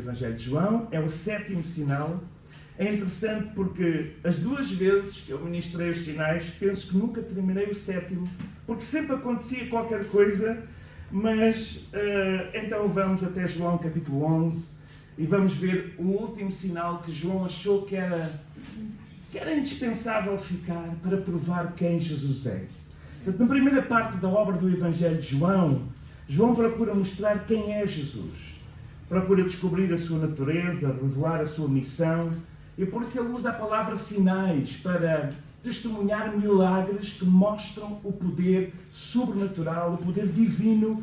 Evangelho de João, é o 7º sinal. É interessante porque as 2 vezes que eu ministrei os sinais, penso que nunca terminei o 7º, porque sempre acontecia qualquer coisa, mas então vamos até João capítulo 11 e vamos ver o último sinal que João achou que era indispensável ficar para provar quem Jesus é. Portanto, na primeira parte da obra do Evangelho de João, João procura mostrar quem é Jesus. Procura descobrir a sua natureza, revelar a sua missão, e por isso ele usa a palavra sinais para testemunhar milagres que mostram o poder sobrenatural, o poder divino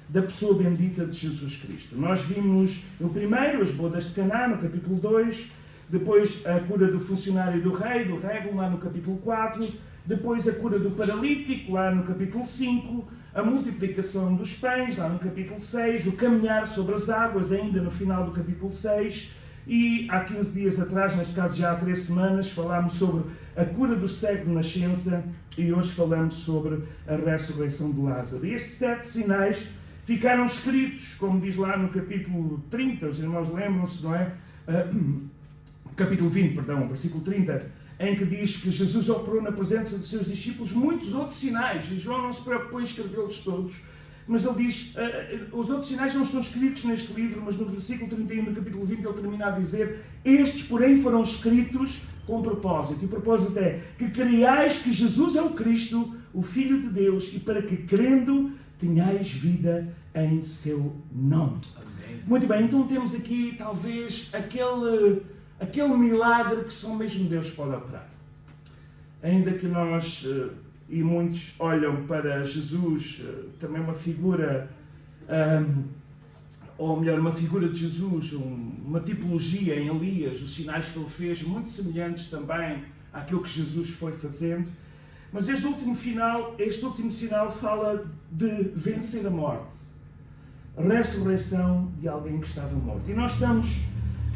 da pessoa bendita de Jesus Cristo. Nós vimos no primeiro as bodas de Caná, no capítulo 2, depois a cura do funcionário do rego, lá no capítulo 4, depois a cura do paralítico, lá no capítulo 5, a multiplicação dos pães, lá no capítulo 6, o caminhar sobre as águas, ainda no final do capítulo 6, e há 15 dias atrás, neste caso já há 3 semanas, falámos sobre a cura do cego de nascença e hoje falamos sobre a ressurreição de Lázaro. E estes 7 sinais ficaram escritos, como diz lá no capítulo 30, os irmãos lembram-se, não é? Capítulo 20, perdão, versículo 30, em que diz que Jesus operou na presença dos seus discípulos muitos outros sinais, e João não se preocupou em escrevê-los todos, mas ele diz, os outros sinais não estão escritos neste livro, mas no versículo 31 do capítulo 20 ele termina a dizer: estes, porém, foram escritos com propósito, e o propósito é que creiais que Jesus é o Cristo, o Filho de Deus, e para que, crendo, tenhais vida em seu nome. Amém. Muito bem, então temos aqui talvez aquele milagre que só mesmo Deus pode operar. Ainda que nós, e muitos olham para Jesus, também uma figura, ou melhor, uma figura de Jesus, uma tipologia em Elias, os sinais que ele fez, muito semelhantes também àquilo que Jesus foi fazendo. Mas este último sinal fala de vencer a morte, a ressurreição de alguém que estava morto. E nós estamos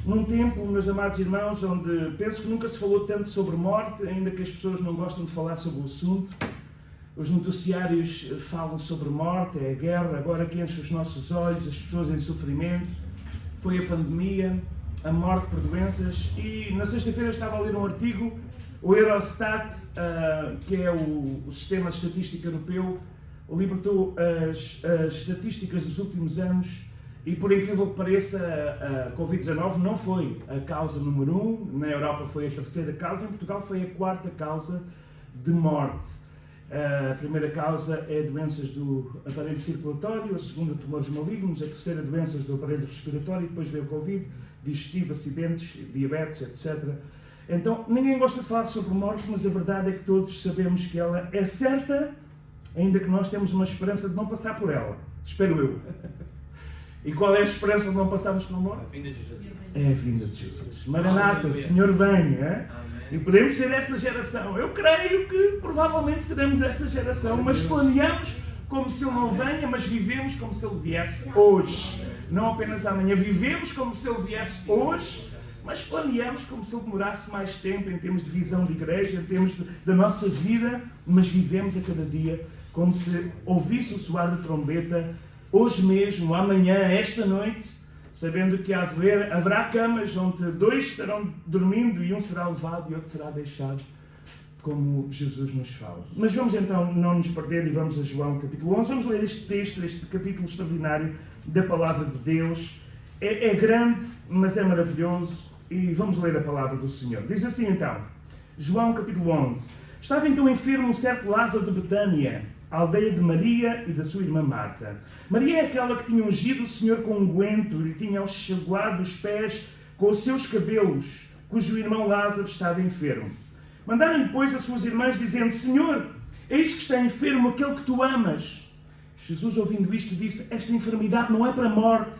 num tempo, meus amados irmãos, onde penso que nunca se falou tanto sobre morte, ainda que as pessoas não gostam de falar sobre o assunto. Os noticiários falam sobre morte, é a guerra, agora que enche os nossos olhos, as pessoas em sofrimento. Foi a pandemia, a morte por doenças. E na sexta-feira eu estava a ler um artigo, o Eurostat, que é o sistema de estatística europeu, libertou as estatísticas dos últimos anos. E por incrível que pareça, a Covid-19 não foi a causa número 1, na Europa foi a 3ª causa, em Portugal foi a 4ª causa de morte. A primeira causa é doenças do aparelho circulatório, a segunda tumores malignos, a terceira doenças do aparelho respiratório, e depois veio o Covid, digestivo, acidentes, diabetes, etc. Então, ninguém gosta de falar sobre morte, mas a verdade é que todos sabemos que ela é certa, ainda que nós temos uma esperança de não passar por ela. Espero eu. E qual é a esperança de não passarmos pela morte? A vinda de Jesus. É a vinda de Jesus. Maranata, o Senhor venha. E podemos ser essa geração. Eu creio que provavelmente seremos esta geração, mas planeamos como se Ele não venha, mas vivemos como se Ele viesse hoje. Não apenas amanhã. Vivemos como se Ele viesse hoje, mas planeamos como se Ele demorasse mais tempo em termos de visão de igreja, em termos da nossa vida, mas vivemos a cada dia como se ouvisse o soar de trombeta hoje mesmo, amanhã, esta noite, sabendo que haverá camas onde 2 estarão dormindo e um será levado e outro será deixado, como Jesus nos fala. Mas vamos então não nos perder e vamos a João capítulo 11. Vamos ler este texto, este capítulo extraordinário da Palavra de Deus. É grande, mas é maravilhoso, e vamos ler a Palavra do Senhor. Diz assim então, João capítulo 11. Estava então enfermo um certo Lázaro de Betânia, a aldeia de Maria e da sua irmã Marta. Maria é aquela que tinha ungido o Senhor com unguento e lhe tinha enxaguado os pés com os seus cabelos, cujo irmão Lázaro estava enfermo. Mandaram-lhe, pois, as suas irmãs, dizendo: Senhor, eis que está enfermo aquele que tu amas. Jesus, ouvindo isto, disse: esta enfermidade não é para a morte,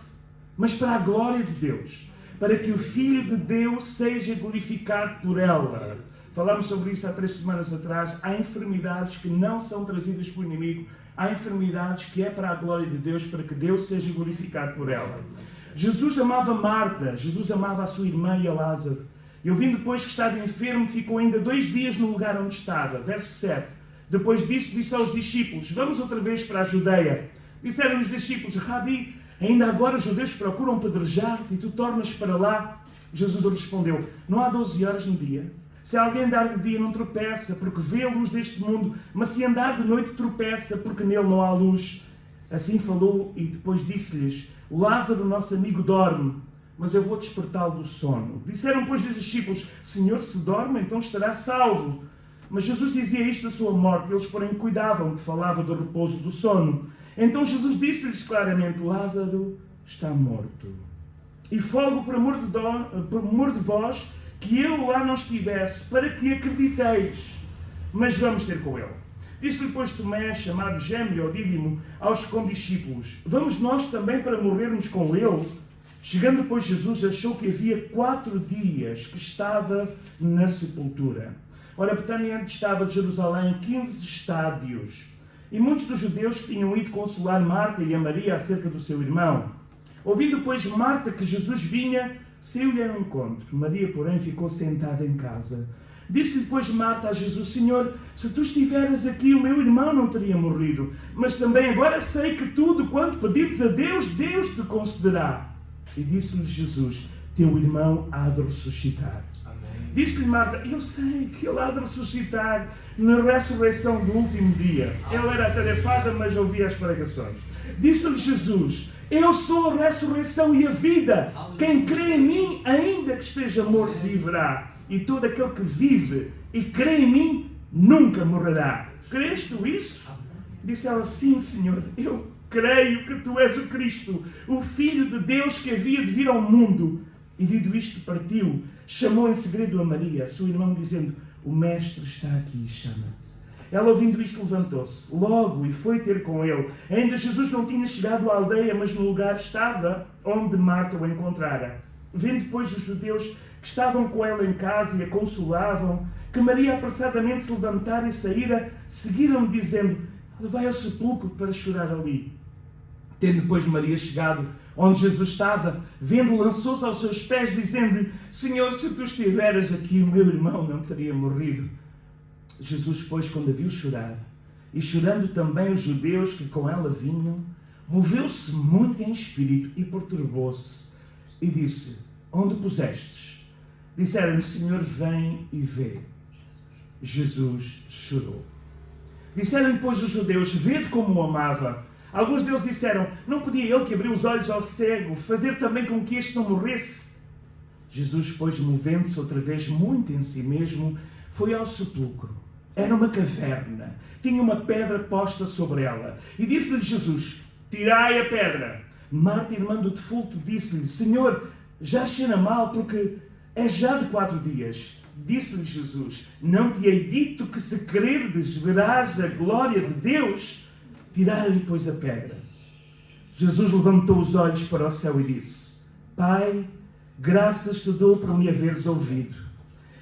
mas para a glória de Deus, para que o Filho de Deus seja glorificado por ela. Falámos sobre isso há 3 semanas atrás. Há enfermidades que não são trazidas pelo inimigo. Há enfermidades que é para a glória de Deus, para que Deus seja glorificado por ela. Jesus amava Marta, Jesus amava a sua irmã e a Lázaro. E ouvindo depois que estava enfermo, ficou ainda 2 dias no lugar onde estava. Verso 7. Depois disso, disse aos discípulos: vamos outra vez para a Judeia. Disseram os discípulos: Rabi, Ainda agora os judeus procuram apedrejar-te e tu tornas para lá. Jesus respondeu: não há 12 horas no dia? Se alguém andar de dia não tropeça, porque vê a luz deste mundo, mas se andar de noite tropeça, porque nele não há luz. Assim falou e depois disse-lhes: Lázaro, nosso amigo, dorme, mas eu vou despertá-lo do sono. Disseram, pois, os discípulos: Senhor, se dorme, então estará salvo. Mas Jesus dizia isto da sua morte, eles, porém, cuidavam que falava do repouso do sono. Então Jesus disse-lhes claramente: Lázaro está morto. E folgo por amor de vós, que eu lá não estivesse, para que acrediteis. Mas vamos ter com ele. Disse-lhe, depois, Tomé, chamado Gêmeo ou Dídimo, aos condiscípulos: Vamos nós também para morrermos com ele? Chegando, pois, Jesus achou que havia 4 dias que estava na sepultura. Ora, Betânia estava de Jerusalém 15 estádios. E muitos dos judeus que tinham ido consolar Marta e a Maria acerca do seu irmão. Ouvindo, pois, Marta que Jesus vinha, saiu-lhe ao encontro. Maria, porém, ficou sentada em casa. Disse depois Marta a Jesus: Senhor, se tu estiveras aqui, o meu irmão não teria morrido. Mas também agora sei que tudo quanto pedires a Deus, Deus te concederá. E disse-lhe Jesus: Teu irmão há de ressuscitar. Disse-lhe Marta: Eu sei que ele há de ressuscitar na ressurreição do último dia. Ele era atarefada, mas ouvia as pregações. Disse-lhe Jesus: Eu sou a ressurreição e a vida. Quem crê em mim, ainda que esteja morto, viverá. E todo aquele que vive e crê em mim, nunca morrerá. Crês tu isso? Disse ela: Sim, Senhor, eu creio que tu és o Cristo, o Filho de Deus que havia de vir ao mundo. E dito isto, partiu, chamou em segredo a Maria, sua irmã, dizendo: O Mestre está aqui, chama-te. Ela, ouvindo isto, levantou-se logo e foi ter com ele. Ainda Jesus não tinha chegado à aldeia, mas no lugar estava onde Marta o encontrara. Vendo depois os judeus que estavam com ela em casa e a consolavam, que Maria apressadamente se levantara e saíra, seguiram-me dizendo: Levai ao sepulcro para chorar ali. Tendo depois Maria chegado onde Jesus estava, vendo, lançou-se aos seus pés, dizendo-lhe: Senhor, se tu estiveras aqui, o meu irmão não teria morrido. Jesus, pois, quando a viu chorar, e chorando também os judeus que com ela vinham, moveu-se muito em espírito e perturbou-se, e disse: Onde pusestes? Disseram-lhe: Senhor, vem e vê. Jesus chorou. Disseram-lhe, pois, os judeus: Vede como o amava. Alguns deles disseram: Não podia ele que abriu os olhos ao cego fazer também com que este não morresse? Jesus, pois, movendo-se outra vez muito em si mesmo, foi ao sepulcro. Era uma caverna, tinha uma pedra posta sobre ela. E disse-lhe Jesus: Tirai a pedra. Marta, irmã do defunto, disse-lhe: Senhor, já cheira mal, porque é já de 4 dias. Disse-lhe Jesus: Não te hei dito que, se crerdes, verás a glória de Deus? Tiraram-lhe, pois, a pedra. Jesus levantou os olhos para o céu e disse: Pai, graças te dou por me haveres ouvido.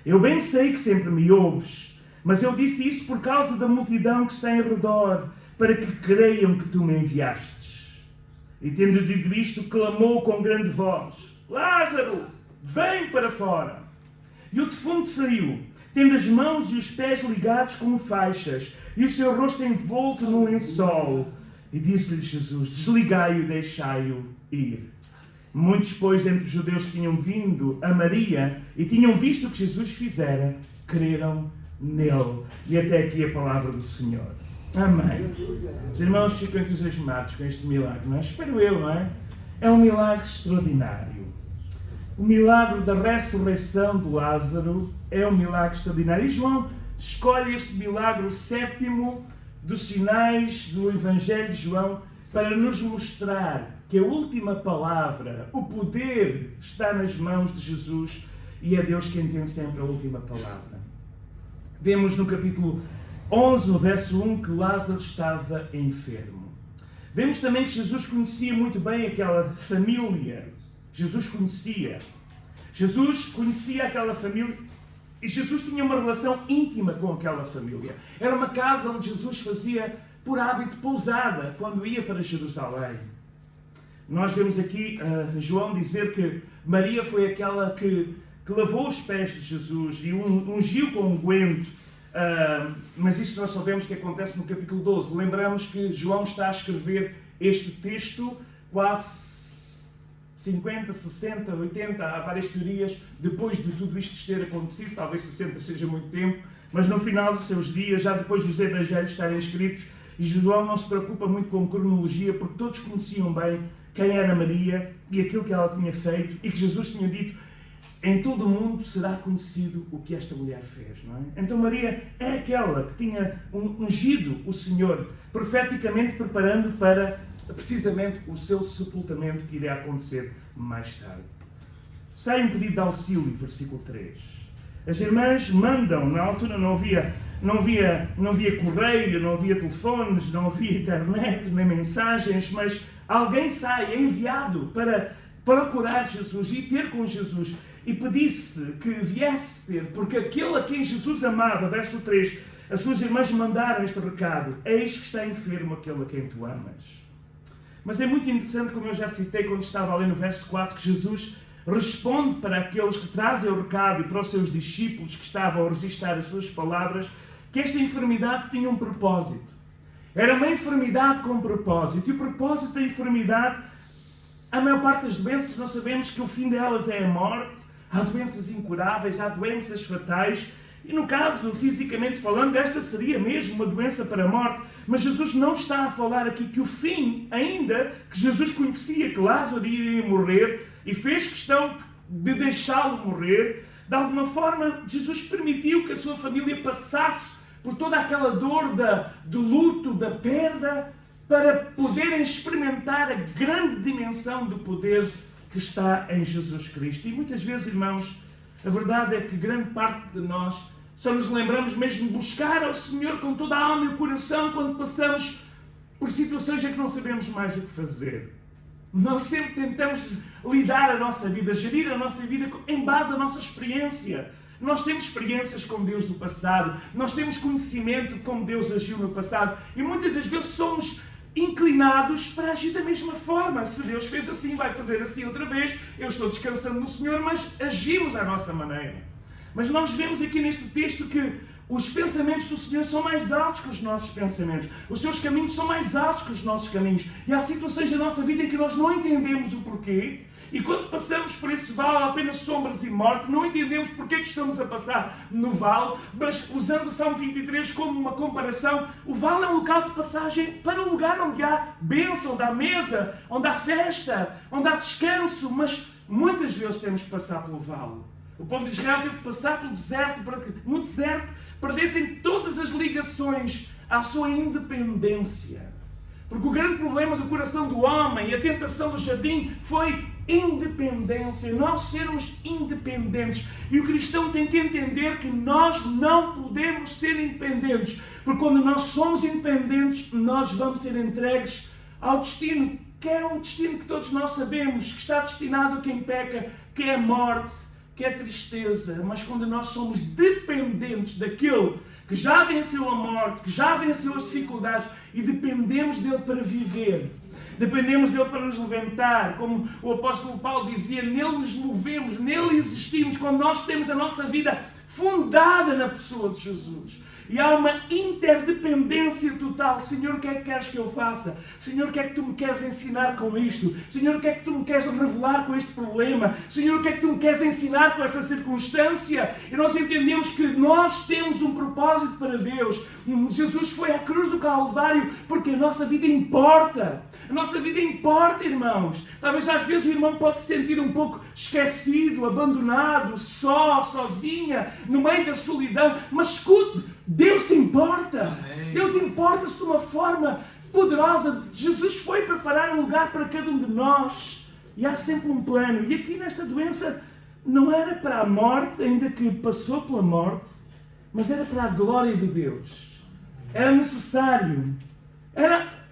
Eu bem sei que sempre me ouves, mas eu disse isso por causa da multidão que está em redor, para que creiam que tu me enviastes. E tendo dito isto, clamou com grande voz: Lázaro, vem para fora. E o defunto saiu, tendo as mãos e os pés ligados com faixas, e o seu rosto envolto num lençol. E disse-lhe Jesus: Desligai-o e deixai-o ir. Muitos, pois, dentre os judeus que tinham vindo a Maria e tinham visto o que Jesus fizera, creram nele. E até aqui a palavra do Senhor. Amém. Os irmãos ficam entusiasmados com este milagre, não é? Espero eu, não é? É um milagre extraordinário. O milagre da ressurreição de Lázaro é um milagre extraordinário. E João escolhe este milagre, o 7º dos sinais do Evangelho de João, para nos mostrar que a última palavra, o poder, está nas mãos de Jesus e é Deus quem tem sempre a última palavra. Vemos no capítulo 11, no verso 1, que Lázaro estava enfermo. Vemos também que Jesus conhecia muito bem aquela família. Jesus conhecia aquela família e Jesus tinha uma relação íntima com aquela família. Era uma casa onde Jesus fazia por hábito pousada quando ia para Jerusalém. Nós vemos aqui João dizer que Maria foi aquela que lavou os pés de Jesus e ungiu com unguento. Mas isto nós sabemos que acontece no capítulo 12. Lembramos que João está a escrever este texto quase 50, 60, 80, há várias teorias, depois de tudo isto ter acontecido, talvez 60 seja muito tempo, mas no final dos seus dias, já depois dos evangelhos estarem escritos, e João não se preocupa muito com cronologia, porque todos conheciam bem quem era Maria e aquilo que ela tinha feito, e que Jesus tinha dito: em todo o mundo será conhecido o que esta mulher fez, não é? Então Maria é aquela que tinha ungido o Senhor, profeticamente preparando para precisamente o seu sepultamento que iria acontecer mais tarde. Sai um pedido de auxílio, versículo 3. As irmãs mandam, na altura não havia correio, não havia telefones, não havia internet, nem mensagens, mas alguém sai, é enviado para procurar Jesus e ter com Jesus. E pedisse que viesse ter, porque aquele a quem Jesus amava, verso 3, as suas irmãs mandaram este recado: eis que está enfermo aquele a quem tu amas. Mas é muito interessante, como eu já citei quando estava ali no verso 4, que Jesus responde para aqueles que trazem o recado e para os seus discípulos que estavam a registrar as suas palavras, que esta enfermidade tinha um propósito. Era uma enfermidade com um propósito. E o propósito da enfermidade, a maior parte das doenças, nós sabemos que o fim delas é a morte. Há doenças incuráveis, há doenças fatais. E no caso, fisicamente falando, esta seria mesmo uma doença para a morte. Mas Jesus não está a falar aqui que o fim, ainda que Jesus conhecia que Lázaro iria morrer e fez questão de deixá-lo morrer, de alguma forma Jesus permitiu que a sua família passasse por toda aquela dor do luto, da perda, para poderem experimentar a grande dimensão do poder que está em Jesus Cristo. E muitas vezes, irmãos, a verdade é que grande parte de nós só nos lembramos mesmo de buscar ao Senhor com toda a alma e o coração quando passamos por situações em que não sabemos mais o que fazer. Nós sempre tentamos lidar a nossa vida, gerir a nossa vida em base à nossa experiência. Nós temos experiências com Deus do passado, nós temos conhecimento de como Deus agiu no passado e muitas das vezes somos inclinados para agir da mesma forma. Se Deus fez assim, vai fazer assim outra vez. Eu estou descansando no Senhor, mas agimos à nossa maneira. Mas nós vemos aqui neste texto que os pensamentos do Senhor são mais altos que os nossos pensamentos. Os seus caminhos são mais altos que os nossos caminhos. E há situações da nossa vida em que nós não entendemos o porquê. E quando passamos por esse vale apenas sombras e morte, não entendemos porque é que estamos a passar no vale, mas usando o Salmo 23 como uma comparação, o vale é um local de passagem para um lugar onde há bênção, onde há mesa, onde há festa, onde há descanso, mas muitas vezes temos que passar pelo vale. O povo de Israel teve que passar pelo deserto, para que no deserto perdessem todas as ligações à sua independência. Porque o grande problema do coração do homem e a tentação do jardim foi independência, nós sermos independentes. E o cristão tem que entender que nós não podemos ser independentes, porque quando nós somos independentes, nós vamos ser entregues ao destino, que é um destino que todos nós sabemos, que está destinado a quem peca, que é a morte, que é a tristeza. Mas quando nós somos dependentes daquele que já venceu a morte, que já venceu as dificuldades e dependemos dele para viver, dependemos dele para nos levantar, como o apóstolo Paulo dizia, nele nos movemos, nele existimos, quando nós temos a nossa vida fundada na pessoa de Jesus. E há uma interdependência total. Senhor, o que é que queres que eu faça? Senhor, o que é que tu me queres ensinar com isto? Senhor, o que é que tu me queres revelar com este problema? Senhor, o que é que tu me queres ensinar com esta circunstância? E nós entendemos que nós temos um propósito para Deus. Jesus foi à cruz do Calvário porque a nossa vida importa. A nossa vida importa, irmãos. Talvez às vezes o irmão pode se sentir um pouco esquecido, abandonado, sozinha, no meio da solidão. Mas escute, Deus se importa. Amém. Deus importa-se de uma forma poderosa. Jesus foi preparar um lugar para cada um de nós. E há sempre um plano. E aqui nesta doença não era para a morte, ainda que passou pela morte, mas era para a glória de Deus. Era necessário.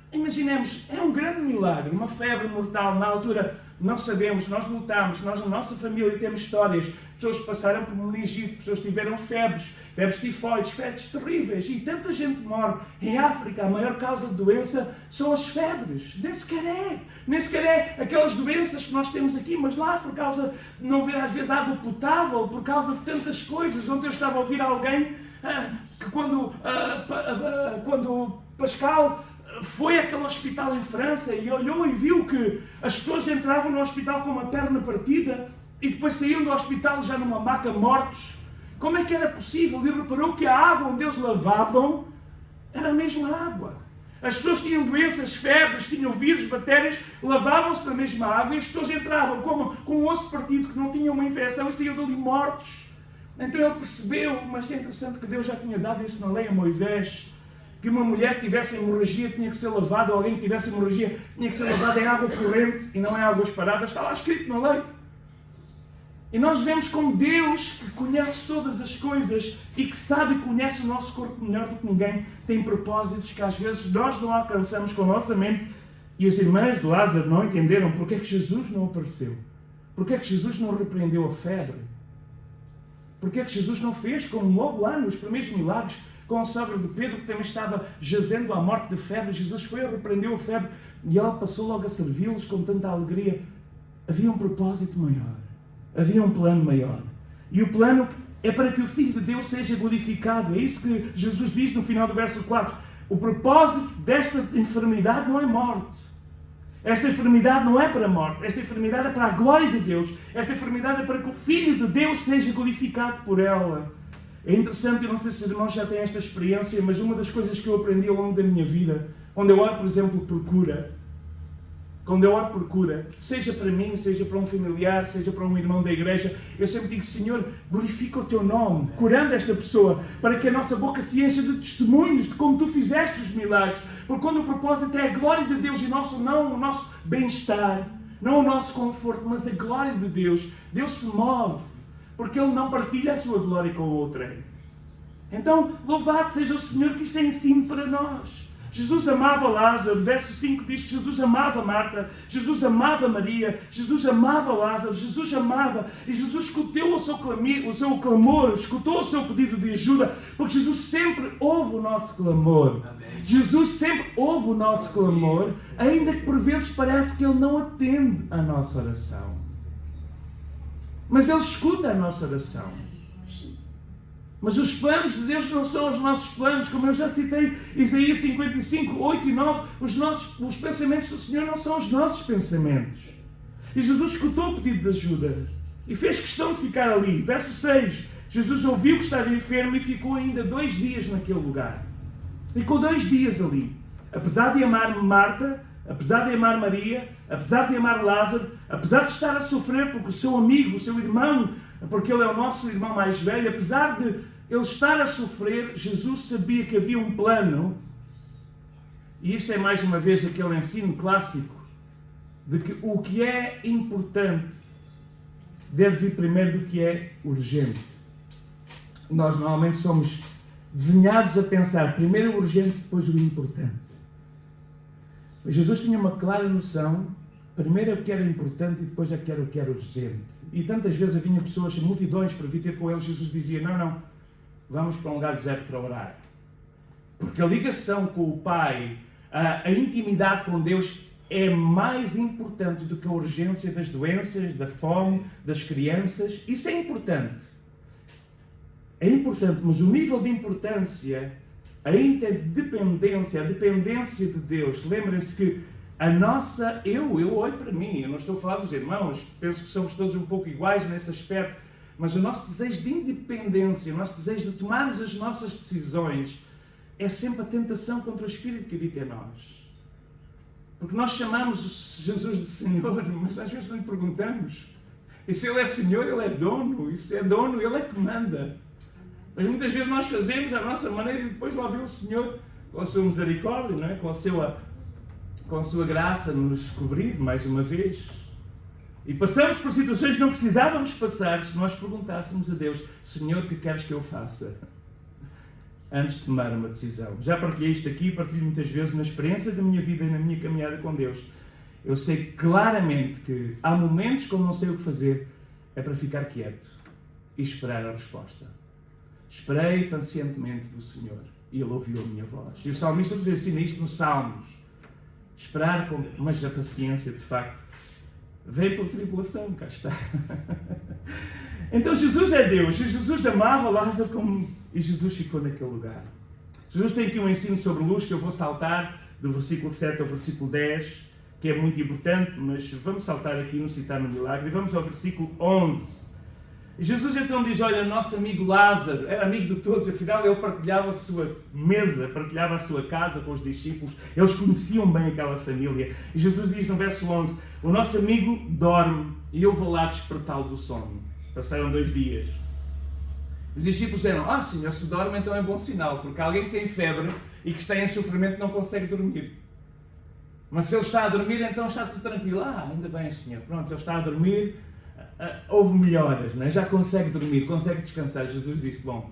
Imaginemos, é um grande milagre, uma febre mortal. Na altura, nós sabemos, nós lutamos, nós na nossa família temos histórias. Pessoas que passaram por meningite, pessoas que tiveram febres tifoides, febres terríveis. E tanta gente morre. Em África, a maior causa de doença são as febres. Nem sequer é aquelas doenças que nós temos aqui, mas lá, por causa de não haver às vezes água potável, por causa de tantas coisas. Ontem eu estava a ouvir alguém que quando Pascal foi àquele hospital em França e olhou e viu que as pessoas entravam no hospital com uma perna partida e depois saíam do hospital já numa maca mortos. Como é que era possível? E reparou que a água onde eles lavavam era a mesma água. As pessoas tinham doenças, febres, tinham vírus, bactérias, lavavam-se na mesma água e as pessoas entravam com um osso partido que não tinham uma infecção e saíam dali mortos. Então ele percebeu, mas é interessante que Deus já tinha dado isso na lei a Moisés, que uma mulher que tivesse hemorragia tinha que ser lavada, ou alguém que tivesse hemorragia tinha que ser lavada em água corrente e não em águas paradas. Está lá escrito na lei. E nós vemos como Deus, que conhece todas as coisas e que sabe e conhece o nosso corpo melhor do que ninguém, tem propósitos que às vezes nós não alcançamos com a nossa mente. E as irmãs de Lázaro não entenderam porque é que Jesus não apareceu. Porque é que Jesus não repreendeu a febre. Porque é que Jesus não fez como logo lá nos primeiros milagres com a sogra de Pedro, que também estava jazendo à morte de febre. Jesus foi, repreendeu a febre e ela passou logo a servi-los com tanta alegria. Havia um propósito maior. Havia um plano maior. E o plano é para que o Filho de Deus seja glorificado. É isso que Jesus diz no final do verso 4. O propósito desta enfermidade não é morte. Esta enfermidade não é para a morte. Esta enfermidade é para a glória de Deus. Esta enfermidade é para que o Filho de Deus seja glorificado por ela. É interessante, eu não sei se os irmãos já têm esta experiência, mas uma das coisas que eu aprendi ao longo da minha vida, quando eu oro, por exemplo, por cura, quando eu oro por cura, seja para mim, seja para um familiar, seja para um irmão da igreja, eu sempre digo, Senhor, glorifica o teu nome, curando esta pessoa, para que a nossa boca se encha de testemunhos de como tu fizeste os milagres. Porque quando o propósito é a glória de Deus e não o nosso bem-estar, não o nosso conforto, mas a glória de Deus, Deus se move, porque Ele não partilha a sua glória com outrem. Então, louvado seja o Senhor que isto é ensino para nós. Jesus amava Lázaro, verso 5 diz que Jesus amava Marta, Jesus amava Maria, Jesus amava Lázaro, Jesus amava, e Jesus escutou o seu clamor, escutou o seu pedido de ajuda, porque Jesus sempre ouve o nosso clamor. Amém. Jesus sempre ouve o nosso clamor, ainda que por vezes parece que Ele não atende à nossa oração. Mas Ele escuta a nossa oração. Mas os planos de Deus não são os nossos planos, como eu já citei, Isaías 55, 8 e 9, os pensamentos do Senhor não são os nossos pensamentos. E Jesus escutou o pedido de ajuda e fez questão de ficar ali. Verso 6, Jesus ouviu que estava enfermo e ficou ainda 2 dias naquele lugar. Ficou 2 dias ali. Apesar de amar Marta, apesar de amar Maria, apesar de amar Lázaro, apesar de estar a sofrer porque o seu amigo, o seu irmão, porque ele é o nosso irmão mais velho, apesar de ele estar a sofrer, Jesus sabia que havia um plano, e isto é mais uma vez aquele ensino clássico, de que o que é importante deve vir primeiro do que é urgente. Nós normalmente somos desenhados a pensar primeiro o urgente, depois o importante. Mas Jesus tinha uma clara noção, primeiro o que era importante e depois o que era urgente. E tantas vezes havia pessoas, multidões, para vir ter com ele. Jesus dizia, não, vamos para um lugar deserto para orar. Porque a ligação com o Pai, a intimidade com Deus é mais importante do que a urgência das doenças, da fome, das crianças. Isso é importante. É importante, mas o nível de importância, a interdependência, a dependência de Deus. Lembrem-se que a nossa, eu olho para mim, eu não estou a falar dos irmãos, penso que somos todos um pouco iguais nesse aspecto, mas o nosso desejo de independência, o nosso desejo de tomarmos as nossas decisões, é sempre a tentação contra o Espírito que habita em nós. Porque nós chamamos Jesus de Senhor, mas às vezes não lhe perguntamos. E se Ele é Senhor, Ele é dono, e se é dono, Ele é que manda. Mas muitas vezes nós fazemos a nossa maneira e depois lá vem o Senhor com a sua misericórdia, não é? Com a sua graça nos cobrir mais uma vez. E passamos por situações que não precisávamos passar se nós perguntássemos a Deus, Senhor, o que queres que eu faça? Antes de tomar uma decisão. Já partilhei isto aqui, partilho muitas vezes na experiência da minha vida e na minha caminhada com Deus. Eu sei claramente que há momentos quando não sei o que fazer, é para ficar quieto e esperar a resposta. Esperei pacientemente do Senhor e Ele ouviu a minha voz. E o salmista nos ensina isto nos Salmos. Esperar, mas a paciência, de facto, veio pela tribulação, cá está. Então Jesus é Deus, e Jesus amava Lázaro e Jesus ficou naquele lugar. Jesus tem aqui um ensino sobre luz que eu vou saltar, do versículo 7 ao versículo 10, que é muito importante, mas vamos saltar aqui no citar no milagre, e vamos ao versículo 11. Jesus então diz, olha, nosso amigo Lázaro, era amigo de todos, afinal ele partilhava a sua mesa, partilhava a sua casa com os discípulos, eles conheciam bem aquela família. E Jesus diz no verso 11, o nosso amigo dorme e eu vou lá despertá-lo do sono. Passaram 2 dias. Os discípulos disseram, Senhor, se dorme então é bom sinal, porque alguém que tem febre e que está em sofrimento não consegue dormir. Mas se ele está a dormir, então está tudo tranquilo. Ainda bem, Senhor, pronto, ele está a dormir, houve melhoras, não é? Já consegue dormir, consegue descansar. Jesus disse, bom,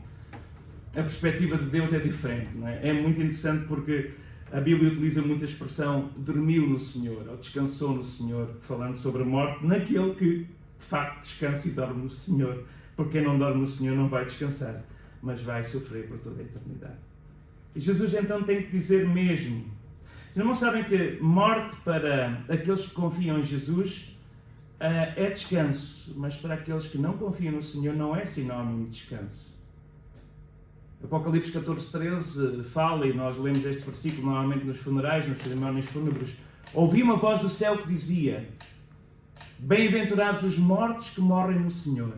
a perspectiva de Deus é diferente, não é? É muito interessante porque a Bíblia utiliza muito a expressão dormiu no Senhor, ou descansou no Senhor, falando sobre a morte naquele que, de facto, descansa e dorme no Senhor. Porque quem não dorme no Senhor não vai descansar, mas vai sofrer por toda a eternidade. E Jesus então tem que dizer mesmo. Vocês não sabem que morte para aqueles que confiam em Jesus é descanso, mas para aqueles que não confiam no Senhor não é sinónimo de descanso. Apocalipse 14:13 fala, e nós lemos este versículo normalmente nos funerais, nas cerimónias fúnebres, ouvi uma voz do céu que dizia, bem-aventurados os mortos que morrem no Senhor.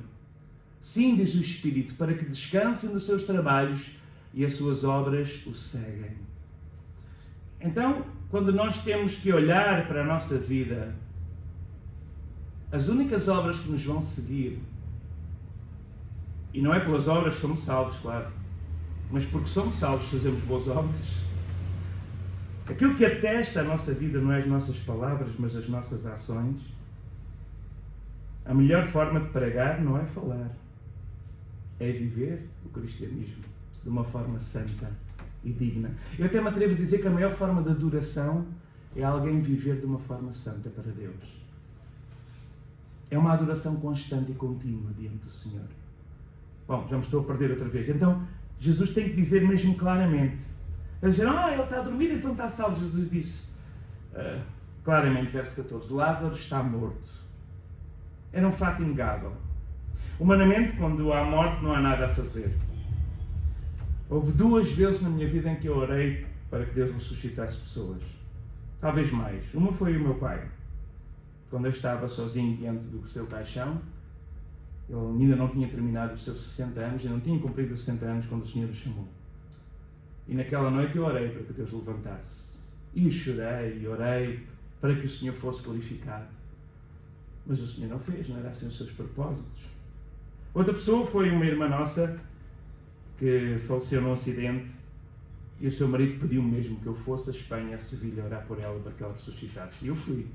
Sim, diz o Espírito, para que descansem dos seus trabalhos e as suas obras o seguem. Então, quando nós temos que olhar para a nossa vida, as únicas obras que nos vão seguir, e não é pelas obras que somos salvos, claro, mas porque somos salvos fazemos boas obras, aquilo que atesta a nossa vida não é as nossas palavras, mas as nossas ações. A melhor forma de pregar não é falar, é viver o cristianismo de uma forma santa e digna. Eu até me atrevo a dizer que a maior forma de adoração é alguém viver de uma forma santa para Deus. É uma adoração constante e contínua diante do Senhor. Bom, já me estou a perder outra vez. Então, Jesus tem que dizer mesmo claramente. Eles disseram, ele está a dormir, então está salvo. Jesus disse, claramente, verso 14, Lázaro está morto. Era um fato inegável. Humanamente, quando há morte, não há nada a fazer. Houve 2 vezes na minha vida em que eu orei para que Deus ressuscitasse pessoas. Talvez mais. Uma foi o meu pai. Quando eu estava sozinho diante do seu caixão, ele ainda não tinha terminado os seus 60 anos, eu não tinha cumprido os 60 anos quando o Senhor o chamou. E naquela noite eu orei para que Deus o levantasse. E chorei e orei para que o Senhor fosse glorificado. Mas o Senhor não fez, não era assim os seus propósitos. Outra pessoa foi uma irmã nossa que faleceu num acidente e o seu marido pediu mesmo que eu fosse a Espanha, a Sevilha, orar por ela para que ela ressuscitasse. E eu fui.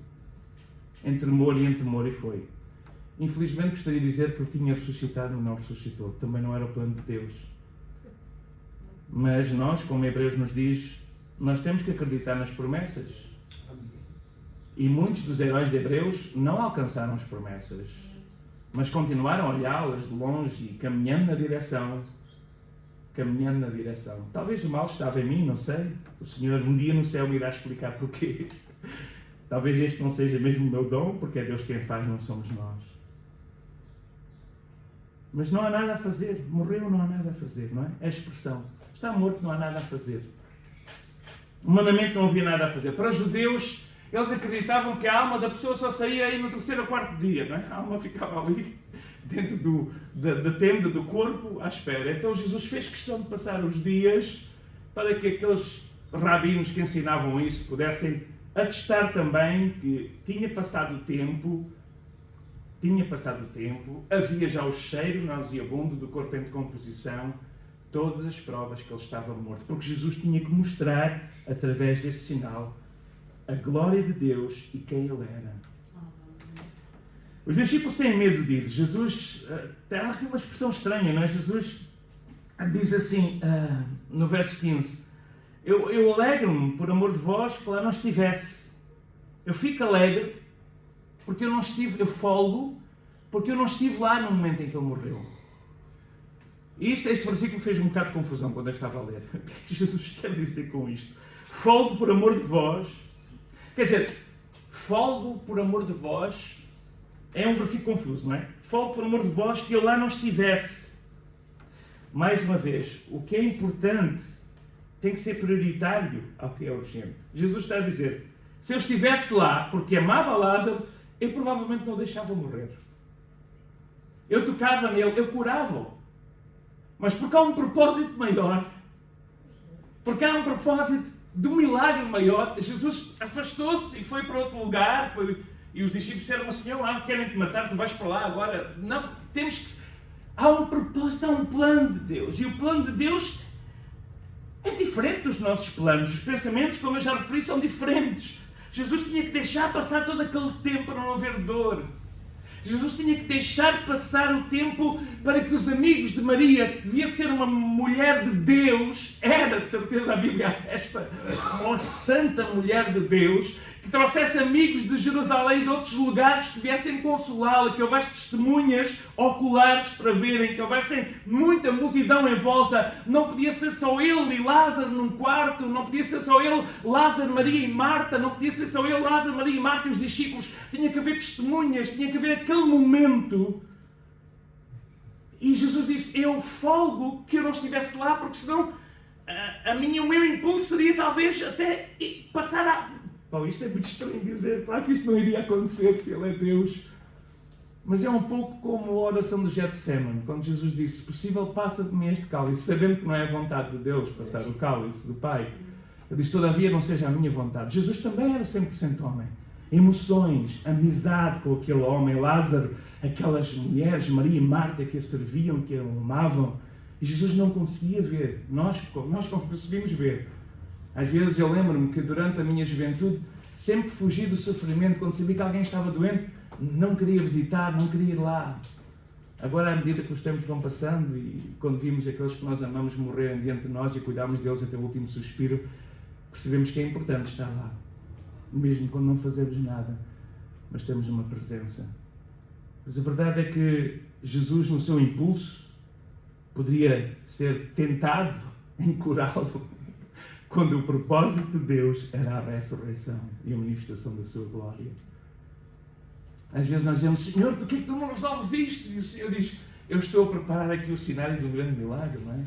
Em tremor e foi. Infelizmente gostaria de dizer que ele tinha ressuscitado, mas não ressuscitou. Também não era o plano de Deus. Mas nós, como Hebreus nos diz, nós temos que acreditar nas promessas. E muitos dos heróis de Hebreus não alcançaram as promessas, mas continuaram a olhá-las de longe e caminhando na direção. Talvez o mal estava em mim, não sei. O Senhor um dia no céu me irá explicar porquê. Talvez este não seja mesmo o meu dom, porque é Deus quem faz, não somos nós. Mas não há nada a fazer. Morreu, não há nada a fazer, não é? É a expressão. Está morto, não há nada a fazer. Humanamente não havia nada a fazer. Para os judeus, eles acreditavam que a alma da pessoa só saía aí no 3º ou 4º dia, não é? A alma ficava ali, dentro da tenda do corpo, à espera. Então Jesus fez questão de passar os dias para que aqueles rabinos que ensinavam isso pudessem atestar também que tinha passado o tempo, havia já o cheiro nauseabundo do corpo em decomposição, todas as provas que ele estava morto. Porque Jesus tinha que mostrar, através desse sinal, a glória de Deus e quem ele era. Os discípulos têm medo de ir. Jesus, tem aqui uma expressão estranha, não é? Jesus diz assim, no verso 15, eu alegro-me por amor de vós que lá não estivesse. Eu fico alegre porque eu não estive, eu folgo porque eu não estive lá no momento em que ele morreu. E este versículo fez um bocado de confusão quando eu estava a ler. O que Jesus quer dizer com isto? Folgo por amor de vós. Quer dizer, folgo por amor de vós é um versículo confuso, não é? Folgo por amor de vós que eu lá não estivesse. Mais uma vez, o que é importante tem que ser prioritário ao que é urgente. Jesus está a dizer, se eu estivesse lá porque amava Lázaro, eu provavelmente não o deixava morrer. Eu tocava nele, eu curava-o. Mas porque há um propósito maior, porque há um propósito de um milagre maior, Jesus afastou-se e foi para outro lugar, e os discípulos disseram, mas Senhor, lá querem te matar, tu vais para lá agora. Não, temos que... Há um propósito, há um plano de Deus. E o plano de Deus é diferente dos nossos planos. Os pensamentos, como eu já referi, são diferentes. Jesus tinha que deixar passar todo aquele tempo para não haver dor. Jesus tinha que deixar passar o tempo para que os amigos de Maria, que devia ser uma mulher de Deus, era de certeza, a Bíblia atesta, uma santa mulher de Deus, que trouxesse amigos de Jerusalém e de outros lugares que viessem consolá-la, que houvesse testemunhas oculares para verem, que houvesse muita multidão em volta. Não podia ser só ele e Lázaro num quarto, não podia ser só ele, Lázaro, Maria e Marta, não podia ser só ele, Lázaro, Maria e Marta e os discípulos. Tinha que haver testemunhas, tinha que haver aquele momento. E Jesus disse, eu folgo que eu não estivesse lá, porque senão o meu impulso seria talvez até passar a... Bom, isto é muito estranho dizer, claro que isto não iria acontecer, porque Ele é Deus. Mas é um pouco como a oração do Getsemane, quando Jesus disse, se possível, passa de mim este cálice, sabendo que não é a vontade de Deus passar o cálice do Pai. Ele disse, todavia não seja a minha vontade. Jesus também era 100% homem. Emoções, amizade com aquele homem, Lázaro, aquelas mulheres, Maria e Marta, que a serviam, que a amavam. E Jesus não conseguia ver. Nós conseguimos ver. Às vezes eu lembro-me que durante a minha juventude sempre fugi do sofrimento. Quando sabia que alguém estava doente, não queria visitar, não queria ir lá. Agora, à medida que os tempos vão passando e quando vimos aqueles que nós amamos morrerem diante de nós e cuidámos deles até o último suspiro, percebemos que é importante estar lá. Mesmo quando não fazemos nada, mas temos uma presença. Mas a verdade é que Jesus, no seu impulso, poderia ser tentado em curá-lo, quando o propósito de Deus era a ressurreição e a manifestação da sua glória. Às vezes nós dizemos, Senhor, porquê que tu não resolves isto? E o Senhor diz, eu estou a preparar aqui o cenário de um grande milagre, não é?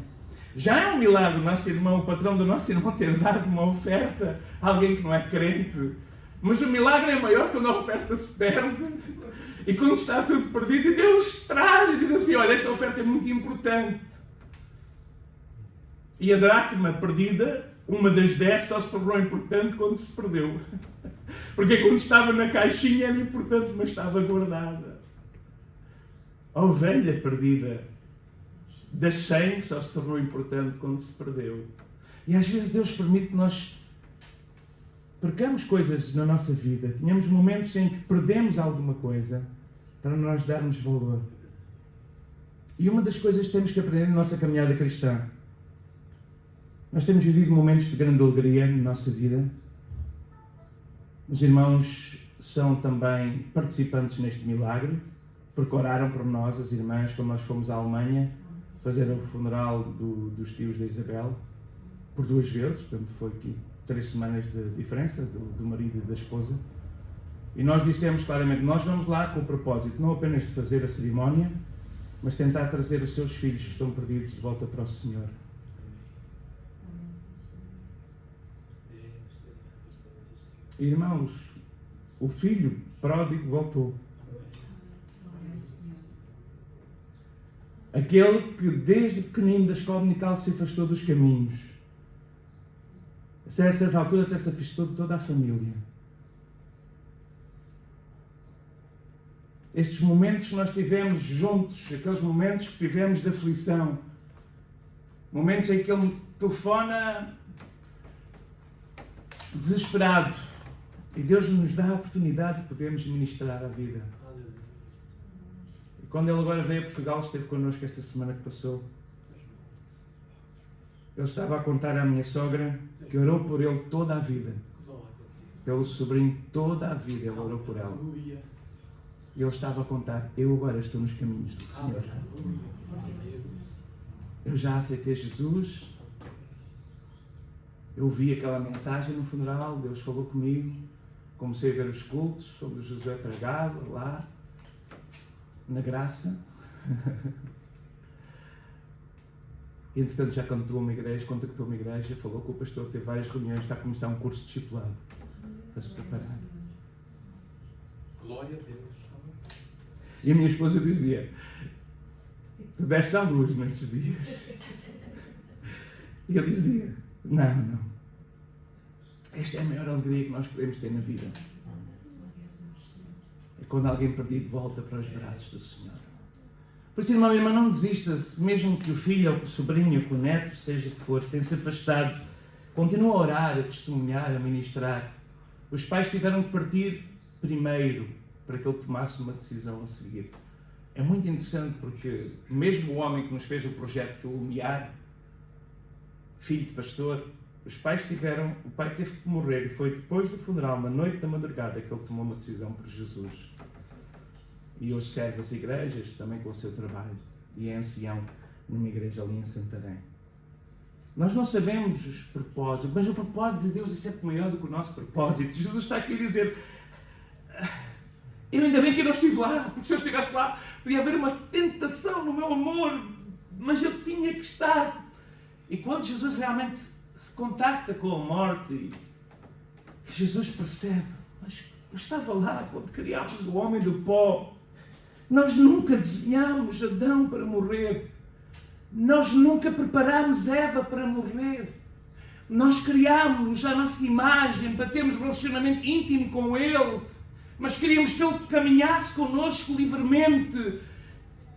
Já é um milagre o nosso irmão, o patrão do nosso irmão, ter dado uma oferta a alguém que não é crente. Mas o milagre é maior quando a oferta se perde e quando está tudo perdido e Deus traz e diz assim, olha, esta oferta é muito importante. E a dracma perdida, uma das 10, só se tornou importante quando se perdeu. Porque quando estava na caixinha era importante, mas estava guardada. A ovelha perdida das 100 só se tornou importante quando se perdeu. E às vezes Deus permite que nós percamos coisas na nossa vida. Tínhamos momentos em que perdemos alguma coisa para nós darmos valor. E uma das coisas que temos que aprender na nossa caminhada cristã, nós temos vivido momentos de grande alegria na nossa vida. Os irmãos são também participantes neste milagre, porque oraram por nós, as irmãs, quando nós fomos à Alemanha fazer o funeral dos tios da Isabel, por 2 vezes, portanto foi aqui 3 semanas de diferença do marido e da esposa. E nós dissemos claramente, nós vamos lá com o propósito, não apenas de fazer a cerimónia, mas tentar trazer os seus filhos que estão perdidos de volta para o Senhor. Irmãos, o filho pródigo voltou. Aquele que desde pequenino da escola dominical se afastou dos caminhos. A certa altura até se afastou de toda a família. Estes momentos que nós tivemos juntos, aqueles momentos que tivemos de aflição, momentos em que ele me telefona desesperado, e Deus nos dá a oportunidade de podermos ministrar a vida. E quando ele agora veio a Portugal, esteve connosco esta semana que passou. Ele estava a contar à minha sogra que orou por ele toda a vida. Pelo sobrinho toda a vida ele orou por ela. E ele estava a contar, eu agora estou nos caminhos do Senhor. Eu já aceitei Jesus. Eu vi aquela mensagem no funeral, Deus falou comigo. Comecei a ver os cultos, onde Josué pregava lá, na graça. E, entretanto, já contactou uma igreja, falou com o pastor, teve várias reuniões, está a começar um curso de discipulado para se preparar. Glória a Deus. E a minha esposa dizia: tu deste à luz nestes dias. E eu dizia: não. Esta é a maior alegria que nós podemos ter na vida. É quando alguém perdido volta para os braços do Senhor. Por isso, irmão e irmã, não desista, mesmo que o filho, ou que o sobrinho, ou que o neto, seja que for, tenha se afastado. Continua a orar, a testemunhar, a ministrar. Os pais tiveram que partir primeiro para que ele tomasse uma decisão a seguir. É muito interessante porque mesmo o homem que nos fez o projeto do Lumiar, filho de pastor, o pai teve que morrer e foi depois do funeral, na noite da madrugada, que ele tomou uma decisão por Jesus. E hoje serve as igrejas também com o seu trabalho e é ancião numa igreja ali em Santarém. Nós não sabemos os propósitos, mas o propósito de Deus é sempre maior do que o nosso propósito. Jesus está aqui a dizer: eu ainda bem que eu não estive lá, porque se eu estivesse lá, podia haver uma tentação no meu amor, mas eu tinha que estar. E quando Jesus realmente se contacta com a morte, Jesus percebe: mas eu estava lá quando criámos o homem do pó. Nós nunca desenhámos Adão para morrer. Nós nunca preparámos Eva para morrer. Nós criámos a nossa imagem para termos um relacionamento íntimo com Ele, mas queríamos que Ele caminhasse connosco livremente.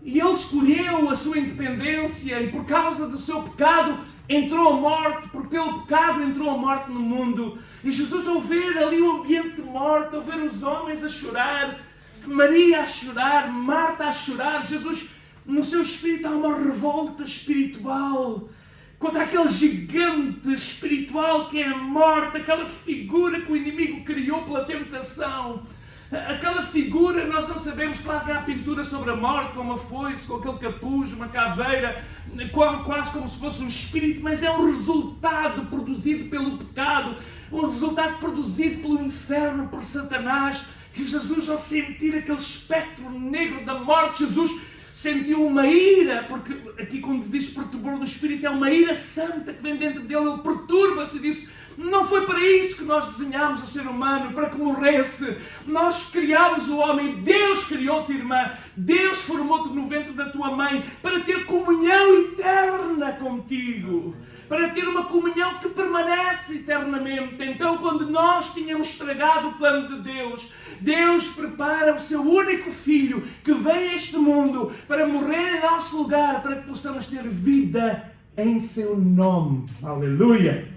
E Ele escolheu a sua independência e por causa do seu pecado entrou a morte, porque pelo pecado entrou a morte no mundo. E Jesus, ao ver ali o ambiente de morte, ao ver os homens a chorar, Maria a chorar, Marta a chorar, Jesus, no seu espírito há uma revolta espiritual contra aquele gigante espiritual que é a morte, aquela figura que o inimigo criou pela tentação. Aquela figura, nós não sabemos, claro que há pintura sobre a morte, com uma foice, com aquele capuz, uma caveira, quase como se fosse um espírito, mas é um resultado produzido pelo pecado, um resultado produzido pelo inferno, por Satanás. E Jesus, ao sentir aquele espectro negro da morte, Jesus sentiu uma ira, porque aqui quando diz perturbador do espírito, é uma ira santa que vem dentro dele, ele perturba-se e disse: não foi para isso que nós desenhámos o ser humano, para que morresse. Nós criámos o homem, Deus criou-te, irmã, Deus formou-te no ventre da tua mãe para ter comunhão eterna contigo, para ter uma comunhão que permanece eternamente. Então, quando nós tínhamos estragado o plano de Deus, Deus prepara o seu único filho que vem a este mundo para morrer em nosso lugar, para que possamos ter vida em seu nome. Aleluia!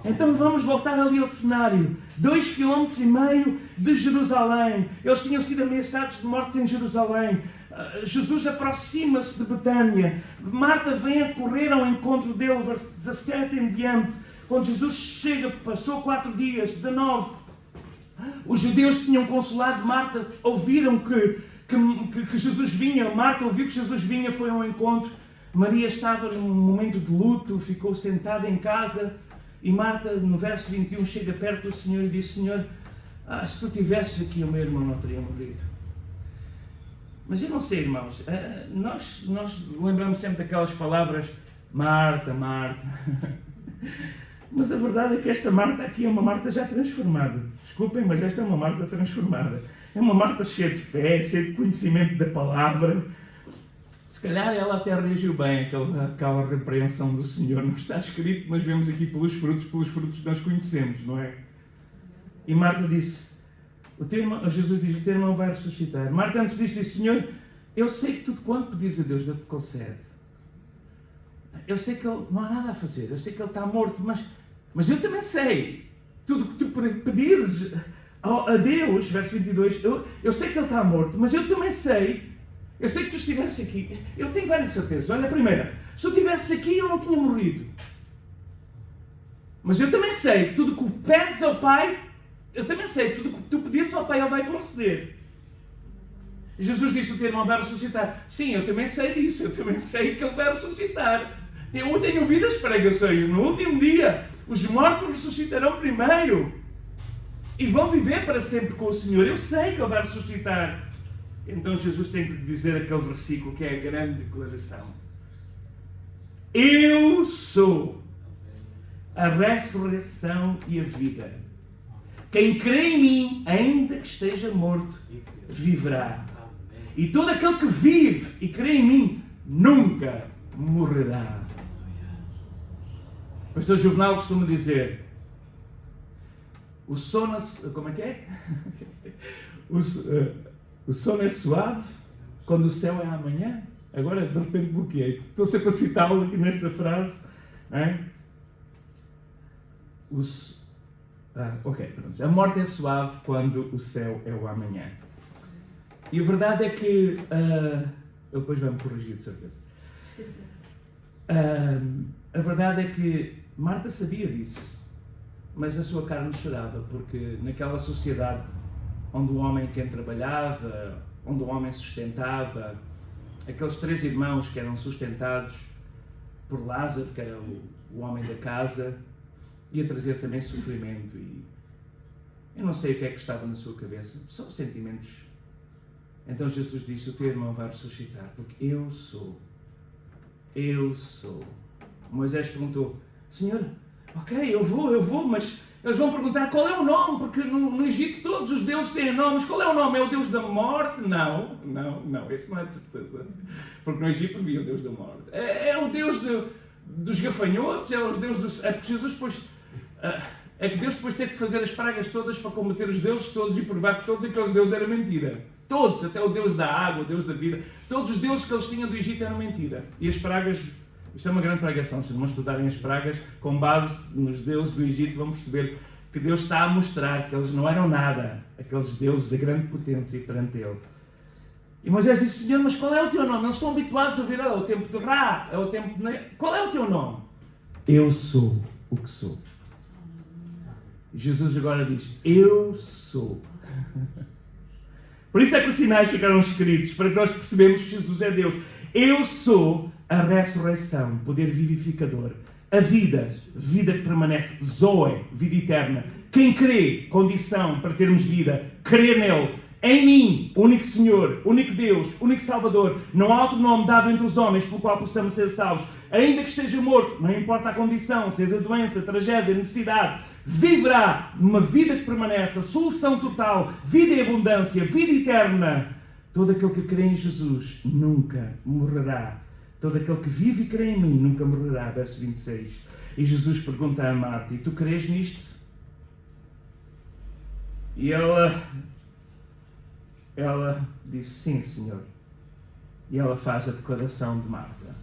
Então vamos voltar ali ao cenário. 2,5 km de Jerusalém. Eles tinham sido ameaçados de morte em Jerusalém. Jesus aproxima-se de Betânia. Marta vem a correr ao encontro dele, verso 17 em diante. Quando Jesus chega, passou 4 dias, 19. Os judeus tinham consolado Marta, ouviram que Jesus vinha. Marta ouviu que Jesus vinha, foi ao encontro. Maria estava num momento de luto, ficou sentada em casa. E Marta, no verso 21, chega perto do Senhor e diz: Senhor, se tu estivesses aqui, o meu irmão não teria morrido. Mas eu não sei, irmãos, nós lembramos sempre daquelas palavras: Marta, Marta. Mas a verdade é que esta Marta aqui é uma Marta já transformada. Desculpem, mas esta é uma Marta transformada. É uma Marta cheia de fé, cheia de conhecimento da palavra. Se calhar ela até reagiu bem àquela repreensão do Senhor. Não está escrito, mas vemos aqui pelos frutos nós conhecemos, não é? E Marta disse, Jesus diz: o teu irmão vai ressuscitar. Marta antes disse: Senhor, eu sei que tudo quanto pedires a Deus, Ele te concede. Eu sei que ele, não há nada a fazer, eu sei que ele está morto, mas eu também sei, tudo que tu pedires a Deus, verso 22, eu sei que ele está morto, mas eu também sei. Eu sei que tu estivesse aqui. Eu tenho várias certezas. Olha, a primeira, se eu estivesse aqui, eu não tinha morrido. Mas eu também sei, tudo que pedes ao Pai, eu também sei, tudo que tu pedires ao Pai, Ele vai conceder. E Jesus disse: o teu irmão vai ressuscitar. Sim, eu também sei disso. Eu também sei que Ele vai ressuscitar. Eu tenho ouvido as pregações. No último dia, os mortos ressuscitarão primeiro. E vão viver para sempre com o Senhor. Eu sei que Ele vai ressuscitar. Então Jesus tem que dizer aquele versículo que é a grande declaração. Eu sou a ressurreição e a vida. Quem crê em mim, ainda que esteja morto, viverá. E todo aquele que vive e crê em mim, nunca morrerá. O pastor Juvenal costuma dizer, o sono... Como é que é? O sono é suave quando o céu é amanhã. Agora, de repente, bloqueei. Estou sempre a citá-lo aqui nesta frase. Não é? Ok, pronto. A morte é suave quando o céu é o amanhã. E a verdade é que... ele depois vai-me corrigir, de certeza. A verdade é que Marta sabia disso, mas a sua carne chorava, porque naquela sociedade onde o homem quem trabalhava, onde o homem sustentava, aqueles 3 irmãos que eram sustentados por Lázaro, que era o homem da casa, ia trazer também sofrimento. E eu não sei o que é que estava na sua cabeça, são sentimentos. Então Jesus disse, o teu irmão vai ressuscitar, porque eu sou. Eu sou. Moisés perguntou, Senhor, ok, eu vou, mas eles vão perguntar qual é o nome, porque no Egito todos os deuses têm nomes. Qual é o nome? É o Deus da morte? Não, esse não é de certeza. Porque no Egito havia o Deus da morte. É o Deus dos gafanhotos, é o Deus dos... É que Jesus depois... É que Deus depois teve que fazer as pragas todas para combater os deuses todos e provar que todos aqueles deuses eram mentira. Todos, até o Deus da água, o Deus da vida. Todos os deuses que eles tinham do Egito eram mentira. E as pragas... Isto é uma grande pregação. Se não estudarem as pragas, com base nos deuses do Egito, vão perceber que Deus está a mostrar que eles não eram nada. Aqueles deuses de grande potência perante Ele. E Moisés disse, Senhor, mas qual é o teu nome? Eles estão habituados a ouvir, é o tempo de Ra, é o tempo de... Qual é o teu nome? Eu sou o que sou. E Jesus agora diz, eu sou. Por isso é que os sinais ficaram escritos, para que nós percebamos que Jesus é Deus. Eu sou a ressurreição, poder vivificador. A vida, vida que permanece. Zoe, vida eterna. Quem crê, condição para termos vida. Crer nele. Em mim, único Senhor, único Deus, único Salvador. Não há outro nome dado entre os homens pelo qual possamos ser salvos. Ainda que esteja morto, não importa a condição, seja doença, tragédia, necessidade, viverá numa vida que permanece, a solução total, vida em abundância, vida eterna. Todo aquele que crê em Jesus nunca morrerá. Todo aquele que vive e crê em mim nunca morrerá. Verso 26. E Jesus pergunta a Marta, e tu crês nisto? E ela disse, sim, Senhor. E ela faz a declaração de Marta.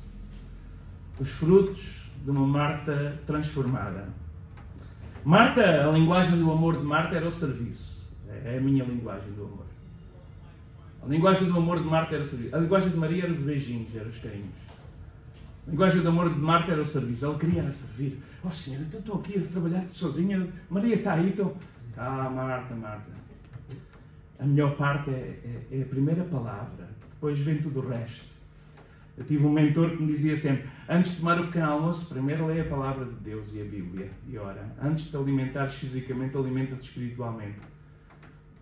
Os frutos de uma Marta transformada. Marta, a linguagem do amor de Marta era o serviço. É a minha linguagem do amor. A linguagem do amor de Marta era o serviço. A linguagem de Maria era os beijinhos, era os carinhos. A linguagem do amor de Marta era o serviço. Ela queria servir. Oh Senhor, então estou aqui a trabalhar sozinha. Maria está aí, estou... Marta. A melhor parte é a primeira palavra. Depois vem tudo o resto. Eu tive um mentor que me dizia sempre, antes de tomar o pequeno almoço, primeiro leia a palavra de Deus e a Bíblia. E ora, antes de te alimentares fisicamente, alimenta-te espiritualmente.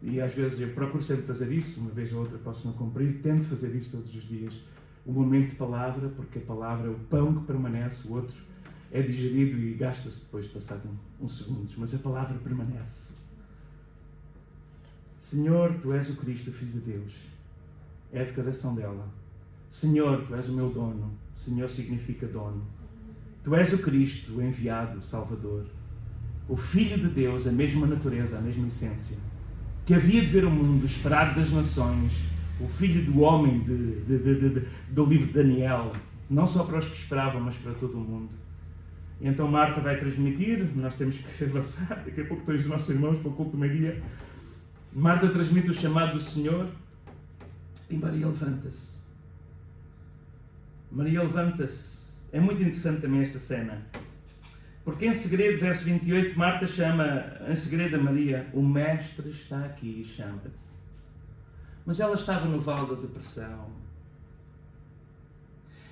E às vezes eu procuro sempre fazer isso, uma vez ou outra posso não cumprir, tento fazer isso todos os dias. O momento de palavra, porque a palavra é o pão que permanece, o outro é digerido e gasta-se depois de passar uns segundos, mas a palavra permanece. Senhor, Tu és o Cristo, o Filho de Deus. É a declaração dela. Senhor, Tu és o meu dono. Senhor significa dono. Tu és o Cristo, o enviado, o Salvador. O Filho de Deus, a mesma natureza, a mesma essência. Que havia de ver o mundo, esperado das nações. O Filho do homem do livro de Daniel. Não só para os que esperavam, mas para todo o mundo. E então Marta vai transmitir. Nós temos que avançar. Daqui a pouco estão os nossos irmãos para o culto do meio-dia. Marta transmite o chamado do Senhor. E Maria levanta-se. Maria levanta-se. É muito interessante também esta cena. Porque em segredo, verso 28, Marta chama em segredo a Maria, o Mestre está aqui e chama-te. Mas ela estava no vale da depressão.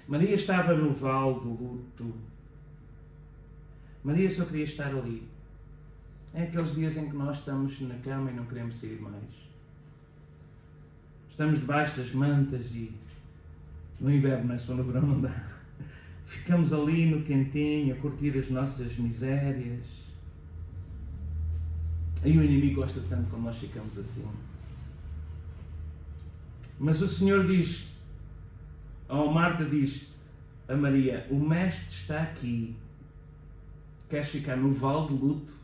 Maria estava no vale do luto. Maria só queria estar ali. É aqueles dias em que nós estamos na cama e não queremos sair mais. Estamos debaixo das mantas e no inverno, não é? Só no verão não dá. ficamos ali no quentinho, a curtir as nossas misérias. E o inimigo gosta tanto quando nós ficamos assim. Mas o Senhor diz, ou Marta diz a Maria, o Mestre está aqui. Queres ficar no vale de luto?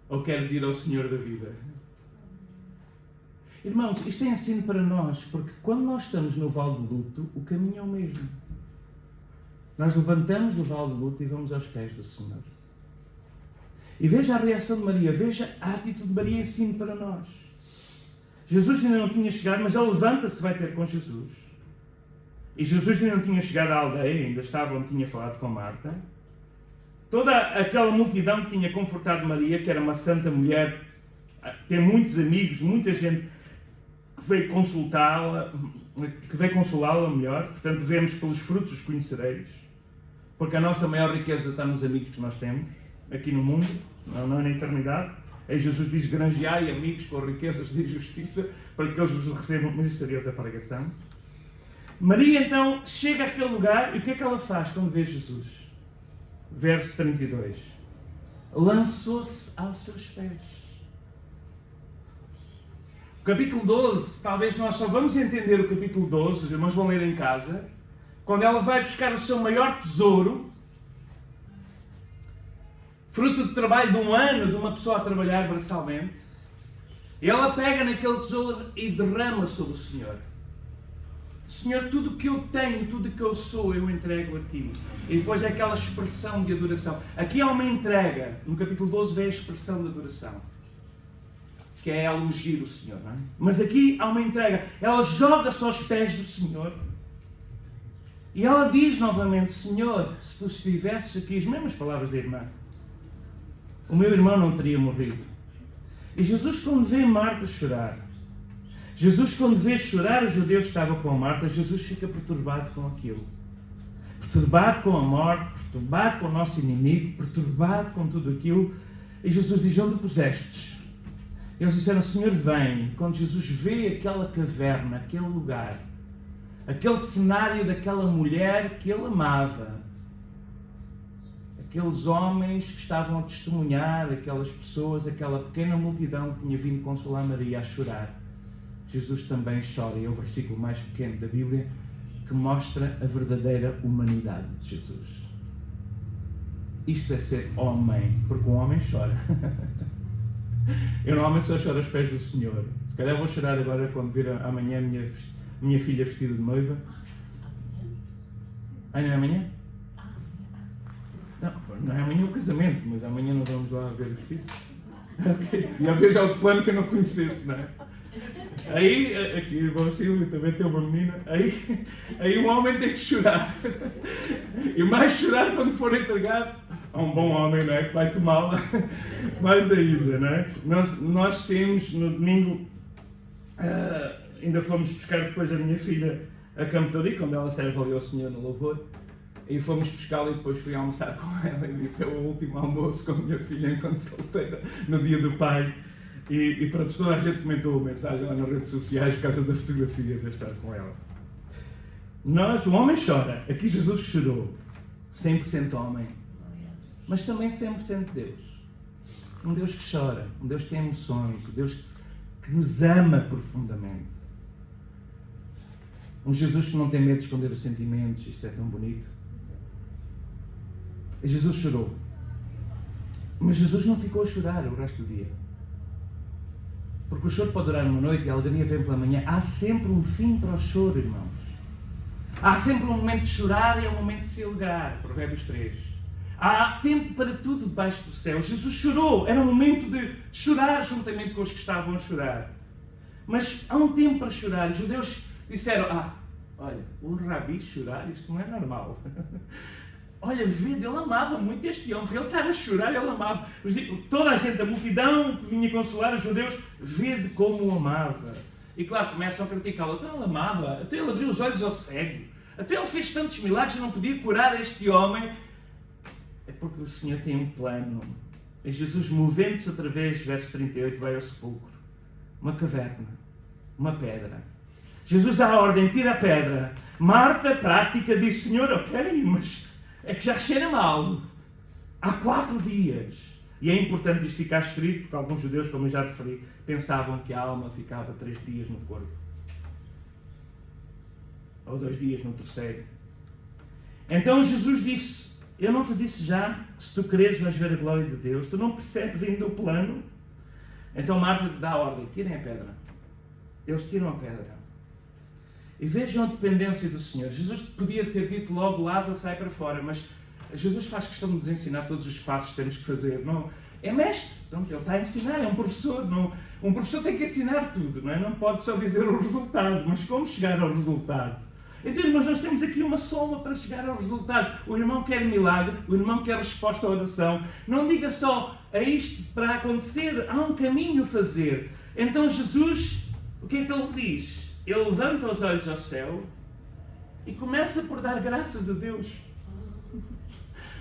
Ou queres ir ao Senhor da vida? Irmãos, isto é ensino para nós, porque quando nós estamos no vale de luto, o caminho é o mesmo. Nós levantamos do vale de luto e vamos aos pés do Senhor. E veja a reação de Maria, veja a atitude de Maria, ensino para nós. Jesus ainda não tinha chegado, mas ela levanta-se e vai ter com Jesus. E Jesus ainda não tinha chegado à aldeia, ainda estava onde tinha falado com Marta. Toda aquela multidão que tinha confortado Maria, que era uma santa mulher, tem muitos amigos, muita gente que veio consultá-la, que veio consolá-la melhor. Portanto, vemos pelos frutos os conhecereis. Porque a nossa maior riqueza está nos amigos que nós temos, aqui no mundo, não na eternidade. Aí Jesus diz, granjeai amigos com riquezas de justiça, para que eles vos recebam, mas isso seria outra pregação. Maria então chega àquele lugar e o que é que ela faz quando vê Jesus? Verso 32. Lançou-se aos seus pés. O capítulo 12, talvez nós só vamos entender o capítulo 12, os irmãos vão ler em casa, quando ela vai buscar o seu maior tesouro, fruto de trabalho de um ano de uma pessoa a trabalhar braçalmente, e ela pega naquele tesouro e derrama sobre o Senhor. Senhor, tudo o que eu tenho, tudo o que eu sou, eu entrego a Ti. E depois é aquela expressão de adoração. Aqui há uma entrega. No capítulo 12 vem a expressão de adoração. Que é ela ungir o Senhor, não é? Mas aqui há uma entrega. Ela joga-se aos pés do Senhor. E ela diz novamente, Senhor, se Tu estivesses aqui, as mesmas palavras da irmã, o meu irmão não teria morrido. E Jesus, quando vê Marta chorar, Jesus, quando vê chorar os judeus que estavam com a Marta, Jesus fica perturbado com aquilo. Perturbado com a morte, perturbado com o nosso inimigo, perturbado com tudo aquilo. E Jesus diz, onde o pusestes? Eles disseram, Senhor, vem. Quando Jesus vê aquela caverna, aquele lugar, aquele cenário daquela mulher que ele amava, aqueles homens que estavam a testemunhar, aquelas pessoas, aquela pequena multidão que tinha vindo consolar Maria a chorar, Jesus também chora, e é o versículo mais pequeno da Bíblia que mostra a verdadeira humanidade de Jesus. Isto é ser homem, porque um homem chora. Eu normalmente só choro aos pés do Senhor. Se calhar vou chorar agora quando vir amanhã a minha filha vestida de noiva. Não é amanhã? Não é amanhã o casamento, mas amanhã nós vamos lá ver os filhos. Okay. E às vezes há outro plano que eu não conhecesse, não é? Aí, aqui o irmão Silvio também tem uma menina, aí um homem tem que chorar. E mais chorar quando for entregado a um bom homem, não é? Que vai tomá-la mais ainda, não é? Nós temos no domingo, ainda fomos buscar depois a minha filha a Campo de Ourique, quando ela serve ali ao Senhor no louvor, e fomos buscá-la e depois fui almoçar com ela, e disse, é o último almoço com a minha filha enquanto solteira, no dia do pai. E pronto, toda a gente comentou a mensagem lá nas redes sociais por causa da fotografia de estar com ela. O homem chora. Aqui Jesus chorou. 100% homem. Mas também 100% Deus. Um Deus que chora. Um Deus que tem emoções. Um Deus que nos ama profundamente. Um Jesus que não tem medo de esconder os sentimentos. Isto é tão bonito. E Jesus chorou. Mas Jesus não ficou a chorar o resto do dia. Porque o choro pode durar uma noite e a alegria vem pela manhã. Há sempre um fim para o choro, irmãos. Há sempre um momento de chorar e é um momento de se alegrar. Provérbios 3. Há tempo para tudo debaixo do céu. Jesus chorou. Era um momento de chorar juntamente com os que estavam a chorar. Mas há um tempo para chorar. Os judeus disseram, olha, o rabi chorar, isto não é normal. Olha, vede, ele amava muito este homem, porque ele estava a chorar, ele amava. Toda a gente, a multidão que vinha consolar os judeus, vede como o amava. E claro, começam a criticá-lo. Então ele amava, então ele abriu os olhos ao cego, então ele fez tantos milagres e não podia curar este homem. É porque o Senhor tem um plano. E Jesus, movendo-se outra vez, verso 38, vai ao sepulcro. Uma caverna, uma pedra. Jesus dá a ordem, tira a pedra. Marta, prática, disse: Senhor, ok, mas é que já cheira mal. Há 4 dias. E é importante isto ficar escrito, porque alguns judeus, como eu já referi, pensavam que a alma ficava 3 dias no corpo. Ou 2 dias no terceiro. Então Jesus disse: eu não te disse já que se tu creres vais ver a glória de Deus? Tu não percebes ainda o plano? Então Marta dá a ordem: tirem a pedra. Eles tiram a pedra. E vejam a dependência do Senhor. Jesus podia ter dito logo: Lázaro, sai para fora, mas Jesus faz questão de nos ensinar todos os passos que temos que fazer. Não, é mestre, então, ele está a ensinar, é um professor. Não, um professor tem que ensinar tudo, não é? Não pode só dizer o resultado, mas como chegar ao resultado. Então, irmãos, nós temos aqui uma soma para chegar ao resultado. O irmão quer milagre, o irmão quer resposta à oração. Não diga só a isto para acontecer, há um caminho a fazer. Então Jesus, o que é que ele diz? Ele levanta os olhos ao céu e começa por dar graças a Deus.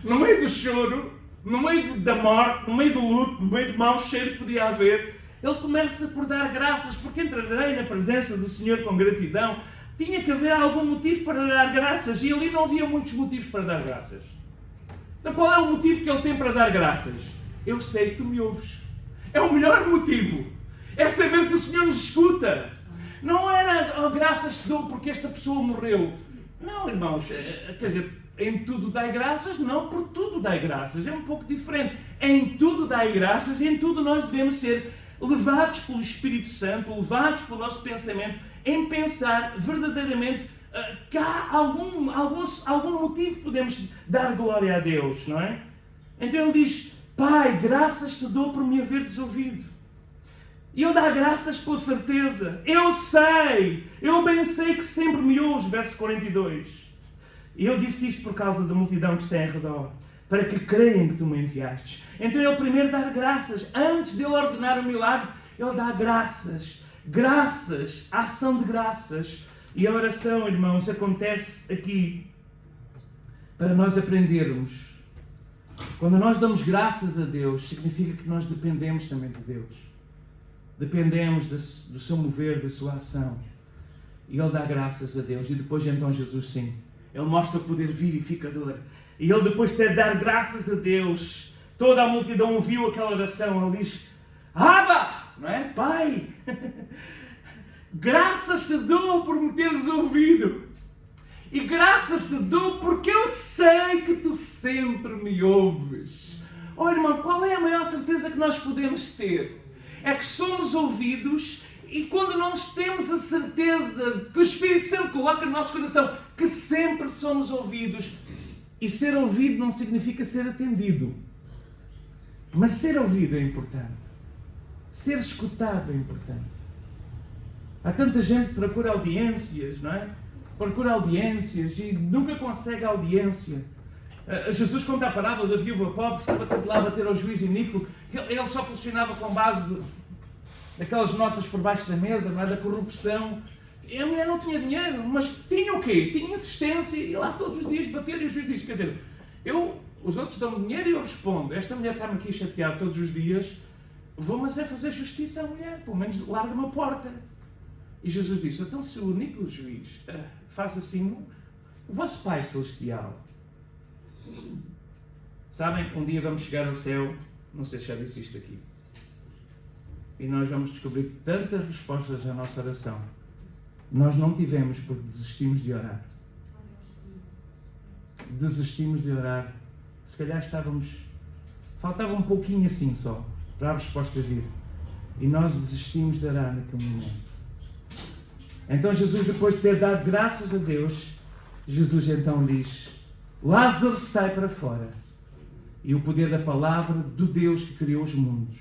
No meio do choro, no meio da morte, no meio do luto, no meio do mau cheiro que podia haver, ele começa por dar graças, porque entrarei na presença do Senhor com gratidão. Tinha que haver algum motivo para dar graças, e ali não havia muitos motivos para dar graças. Então qual é o motivo que ele tem para dar graças? Eu sei que tu me ouves. É o melhor motivo. É saber que o Senhor nos escuta. Não era, graças te dou porque esta pessoa morreu. Não, irmãos, quer dizer, em tudo dai graças? Não, por tudo dai graças. É um pouco diferente. Em tudo dai graças, e em tudo nós devemos ser levados pelo Espírito Santo, levados pelo nosso pensamento, em pensar verdadeiramente que há algum motivo que podemos dar glória a Deus, não é? Então ele diz: Pai, graças te dou por me haveres ouvido. E ele dá graças por certeza. Eu sei, eu bem sei que sempre me ouves, verso 42. E eu disse isto por causa da multidão que está em redor, para que creiam que tu me enviaste. Então ele primeiro dá graças. Antes de ele ordenar o milagre, ele dá graças. Graças, a ação de graças. E a oração, irmãos, acontece aqui para nós aprendermos. Quando nós damos graças a Deus, significa que nós dependemos também de Deus. Dependemos do seu mover, da sua ação. E ele dá graças a Deus. E depois então Jesus, sim, ele mostra o poder vivificador. E ele, depois de dar graças a Deus, toda a multidão ouviu aquela oração. Ele diz: Abba, não é? Pai, graças te dou por me teres ouvido. E graças te dou porque eu sei que tu sempre me ouves. Oh, irmão, qual é a maior certeza que nós podemos ter? É que somos ouvidos, e quando nós temos a certeza que o Espírito Santo coloca no nosso coração que sempre somos ouvidos. E ser ouvido não significa ser atendido. Mas ser ouvido é importante. Ser escutado é importante. Há tanta gente que procura audiências, não é? Procura audiências e nunca consegue audiência. Jesus conta a parábola da viúva pobre, estava sempre lá a bater ao juiz iníquo. Ele só funcionava com base daquelas notas por baixo da mesa, não é? Da corrupção. E a mulher não tinha dinheiro, mas tinha o quê? Tinha insistência, e lá todos os dias bater, e o juiz diz: quer dizer, os outros dão-me dinheiro e eu respondo. Esta mulher está-me aqui a chatear todos os dias, vou mas é fazer justiça à mulher, pelo menos larga-me a porta. E Jesus disse: então se o único juiz faz assim, o vosso Pai Celestial, sabem, um dia vamos chegar ao céu, não sei se já disse isto aqui, e nós vamos descobrir tantas respostas à nossa oração nós não tivemos porque desistimos de orar. Desistimos de orar. Se calhar faltava um pouquinho assim só para a resposta vir, e nós desistimos de orar naquele momento. Então Jesus, depois de ter dado graças a Deus, Jesus então diz: Lázaro, sai para fora. E o poder da palavra do Deus que criou os mundos